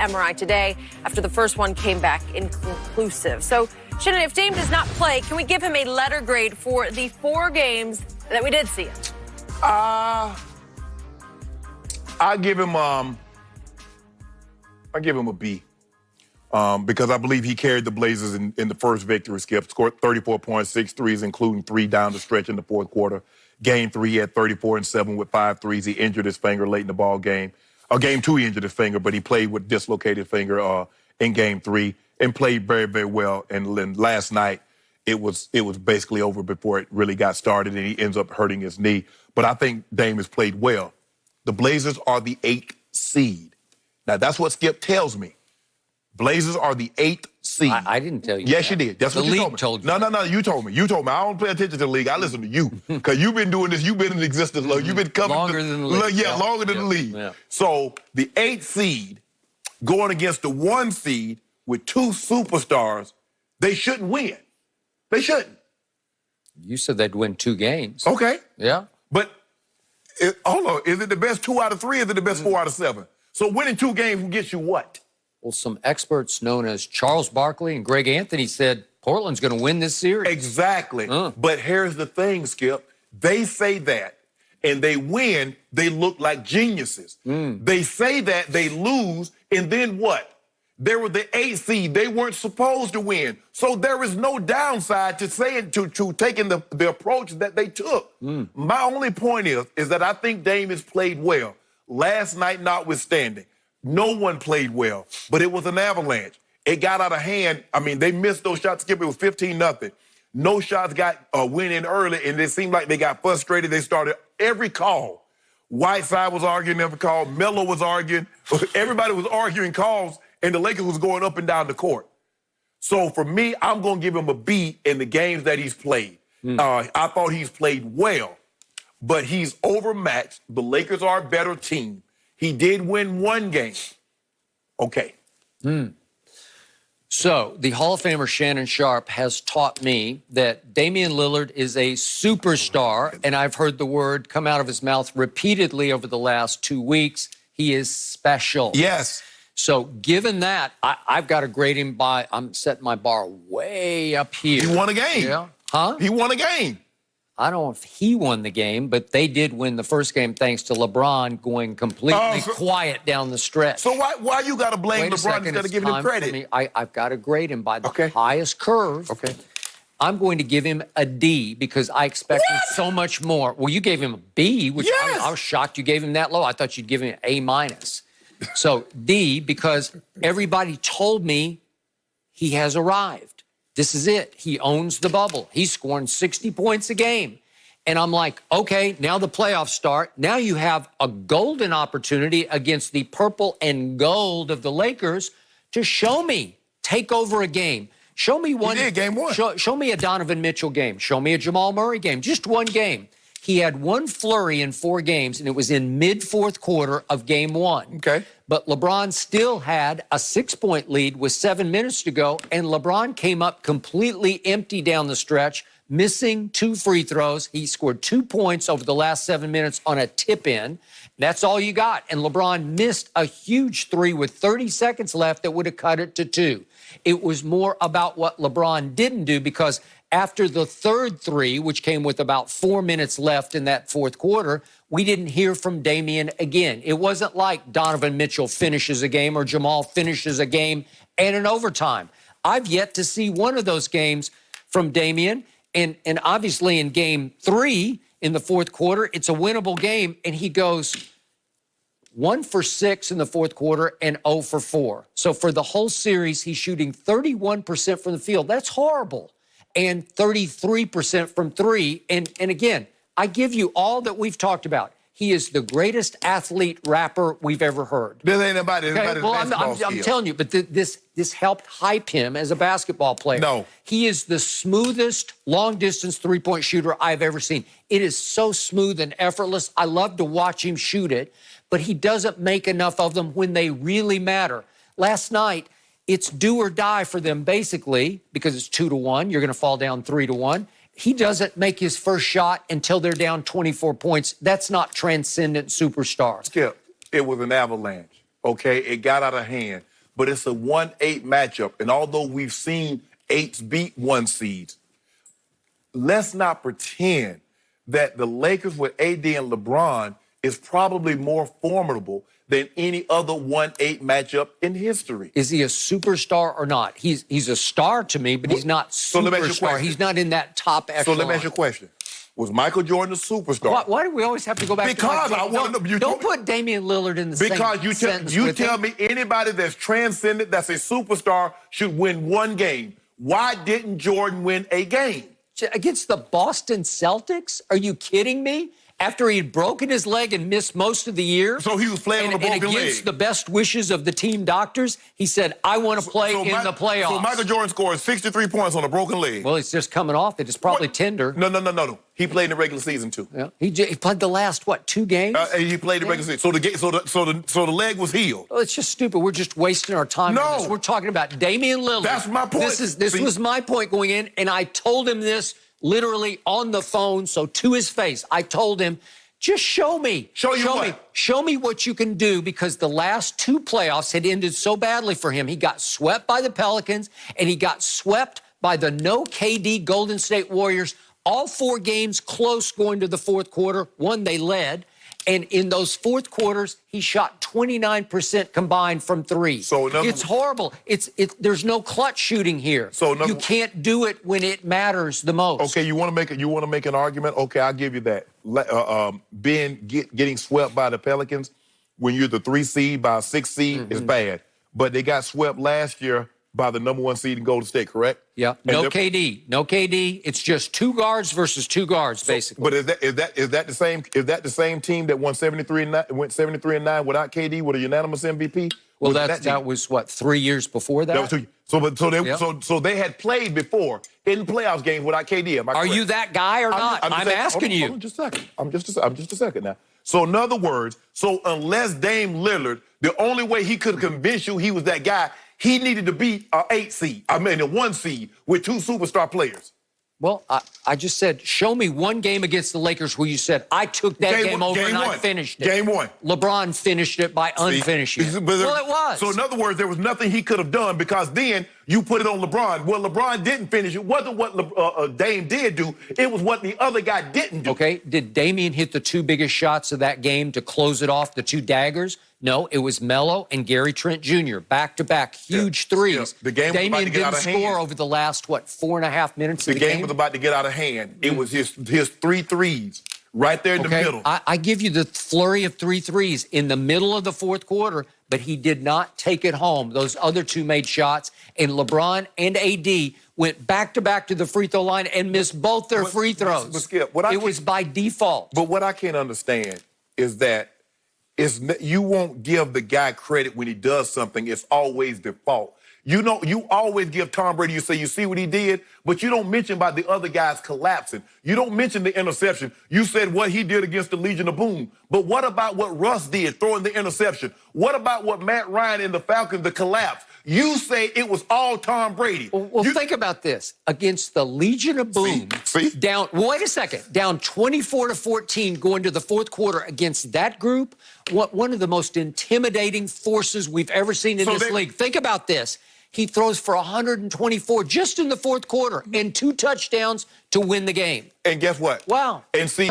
MRI today after the first one came back inconclusive. So, Shannon, if Dame does not play, can we give him a letter grade for the 4 games that we did see it? I give him a B. Because I believe he carried the Blazers in the first victory, Skip. Scored 34 points, 6 threes, including 3 down the stretch in the fourth quarter. Game 3, he had 34 and 7 with 5 threes. He injured his finger late in the ball game. Game 2, he injured his finger, but he played with dislocated finger in Game 3 and played very, very well. And then last night, it was basically over before it really got started, and he ends up hurting his knee. But I think Dame has played well. The Blazers are the 8th seed. Now, that's what Skip tells me. Blazers are the 8th seed. I didn't tell you. Yes, that. you did. That's the what you league told you. No, you told me. You told me. I don't pay attention to the league. I listen to you because you've been doing this. You've been in existence. You've been coming longer than the league. Yeah, longer than the league. Yeah. So the 8th seed going against the 1 seed with 2 superstars, they shouldn't win. They shouldn't. You said they'd win 2 games. Okay. Yeah. But hold on. Is it the best 2 out of 3? Or is it the best 4 out of 7? So winning 2 games will get you what? Well, some experts known as Charles Barkley and Greg Anthony said Portland's going to win this series. Exactly. But here's the thing, Skip. They say that, and they win, they look like geniuses. They say that, they lose, and then what? They were the 8th seed. They weren't supposed to win. So there is no downside to saying to taking the approach that they took. My only point is that I think Dame has played well. Last night notwithstanding. No one played well, but it was an avalanche. It got out of hand. I mean, they missed those shots. Skip, it was 15-0. No shots went in early, and it seemed like they got frustrated. They started every call. Whiteside was arguing every call. Melo was arguing. Everybody was arguing calls, and the Lakers was going up and down the court. So for me, I'm going to give him a B in the games that he's played. I thought he's played well, but he's overmatched. The Lakers are a better team. He did win 1 game. Okay. So the Hall of Famer Shannon Sharp has taught me that Damian Lillard is a superstar, and I've heard the word come out of his mouth repeatedly over the last 2 weeks. He is special. Yes. So given that, I've got to grade him by, I'm setting my bar way up here. He won a game. Yeah. Huh? He won a game. I don't know if he won the game, but they did win the first game thanks to LeBron going completely quiet down the stretch. So why you got to blame LeBron instead of giving him credit? I've got to grade him by the highest curve. Okay. I'm going to give him a D because I expected so much more. Well, you gave him a B, which I was shocked you gave him that low. I thought you'd give him an A-. So D, because everybody told me he has arrived. This is it. He owns the bubble. He's scoring 60 points a game. And I'm like, okay, now the playoffs start. Now you have a golden opportunity against the purple and gold of the Lakers to show me, take over a game. Show me one. He did, game 1. Show me a Donovan Mitchell game. Show me a Jamal Murray game. Just 1 game. He had 1 flurry in 4 games, and it was in mid-4th quarter of game 1. Okay. But LeBron still had a 6-point lead with 7 minutes to go, and LeBron came up completely empty down the stretch, missing 2 free throws. He scored 2 points over the last 7 minutes on a tip-in. That's all you got. And LeBron missed a huge 3 with 30 seconds left that would have cut it to 2. It was more about what LeBron didn't do because after the 3rd 3, which came with about 4 minutes left in that 4th quarter, we didn't hear from Damian again. It wasn't like Donovan Mitchell finishes a game or Jamal finishes a game and an overtime. I've yet to see one of those games from Damian. And obviously in game 3 in the 4th quarter, it's a winnable game. And he goes 1 for 6 in the 4th quarter and 0 for 4. So for the whole series, he's shooting 31% from the field. That's horrible. And 33% from 3. And again, I give you all that we've talked about. He is the greatest athlete rapper we've ever heard. There ain't nobody. Well, I'm telling you, but this helped hype him as a basketball player. No. He is the smoothest long-distance three-point shooter I've ever seen. It is so smooth and effortless. I love to watch him shoot it, but he doesn't make enough of them when they really matter. Last night, it's do or die for them, basically, because it's 2-1. You're going to fall down 3-1. He doesn't make his first shot until they're down 24 points. That's not transcendent superstar. Skip, it was an avalanche, okay? It got out of hand. but it's a 1-8 matchup. And although we've seen 8s beat 1 seeds, let's not pretend that the Lakers with AD and LeBron is probably more formidable than any other 1-8 matchup in history. Is he a superstar or not? He's a star to me, but he's not So let me ask you a superstar. question. He's not in that top echelon. So let me ask you a question. Was Michael Jordan a superstar? Why do we always have to go back Because to I want to know. Don't put Damian Lillard in the Because same you sentence you with tell him. me anybody that's transcendent, that's a superstar, should win 1 game. Why didn't Jordan win a game? Against the Boston Celtics? Are you kidding me? After he had broken his leg and missed most of the year. So he was playing on a broken and against leg. the best wishes of the team doctors, he said, I want to play in the playoffs. So Michael Jordan scored 63 points on a broken leg. Well, he's just coming off it. It's probably tender. No. He played in the regular season too. Yeah. He played the last, 2 games? And he played the regular season. So the leg was healed. Well, it's just stupid. We're just wasting our time on this. We're talking about Damian Lillard. That's my point. This was my point going in, and I told him this literally on the phone, so to his face. I told him, just show me. Show me. Show me what you can do, because the last 2 playoffs had ended so badly for him. He got swept by the Pelicans, and he got swept by the no KD Golden State Warriors. All 4 games close going to the fourth quarter. 1 they led. And in those fourth quarters, he shot 29% combined from 3. So it's horrible. There's no clutch shooting here. So you can't do it when it matters the most. Okay, you want to make an argument? Okay, I'll give you that. Getting swept by the Pelicans when you're the 3 seed by a 6 seed is bad. But they got swept last year by the number 1 seed in Golden State, correct? Yeah. No KD. It's just 2 guards versus 2 guards, basically. But is that the same team that won 73-9 went 73-9 without KD with a unanimous MVP? Well, that was what, 3 years before that? That was 2. So they had played before in playoffs games without KD. Am I correct? Are you that guy or not? I'm asking you. Hold on just a second. I'm just a second now. So in other words, unless Dame Lillard, the only way he could convince you he was that guy, he needed to be a 1 seed with 2 superstar players. Well, I just said, show me 1 game against the Lakers where you said, I took that game over and I finished it. Game 1. LeBron finished it by unfinishing it. Well, it was. So in other words, there was nothing he could have done, because then you put it on LeBron. Well, LeBron didn't finish. It wasn't what Dame did do. It was what the other guy didn't do. Okay, did Damian hit the 2 biggest shots of that game to close it off, the 2 daggers? No, it was Melo and Gary Trent Jr. back-to-back, huge threes. Yeah. The game was Damian about to get out of hand. didn't score over the last, 4.5 minutes of the game? The game was about to get out of hand. It was his 3 threes right there in the middle. I give you the flurry of 3 threes in the middle of the fourth quarter, but he did not take it home. Those other 2 made shots, and LeBron and AD went back-to-back to the free throw line and missed both their free throws. But Skip, it was by default. But what I can't understand is that you won't give the guy credit when he does something. It's always default. You always give Tom Brady, you say, you see what he did, but you don't mention about the other guys collapsing. You don't mention the interception. You said what he did against the Legion of Boom. But what about what Russ did, throwing the interception? What about what Matt Ryan and the Falcons, the collapse? You say it was all Tom Brady. Well, think about this. Against the Legion of Boom, wait a second, down 24-14 going to the fourth quarter against that group, one of the most intimidating forces we've ever seen in this league. Think about this. He throws for 124 just in the fourth quarter and 2 touchdowns to win the game. And guess what? Wow. And see...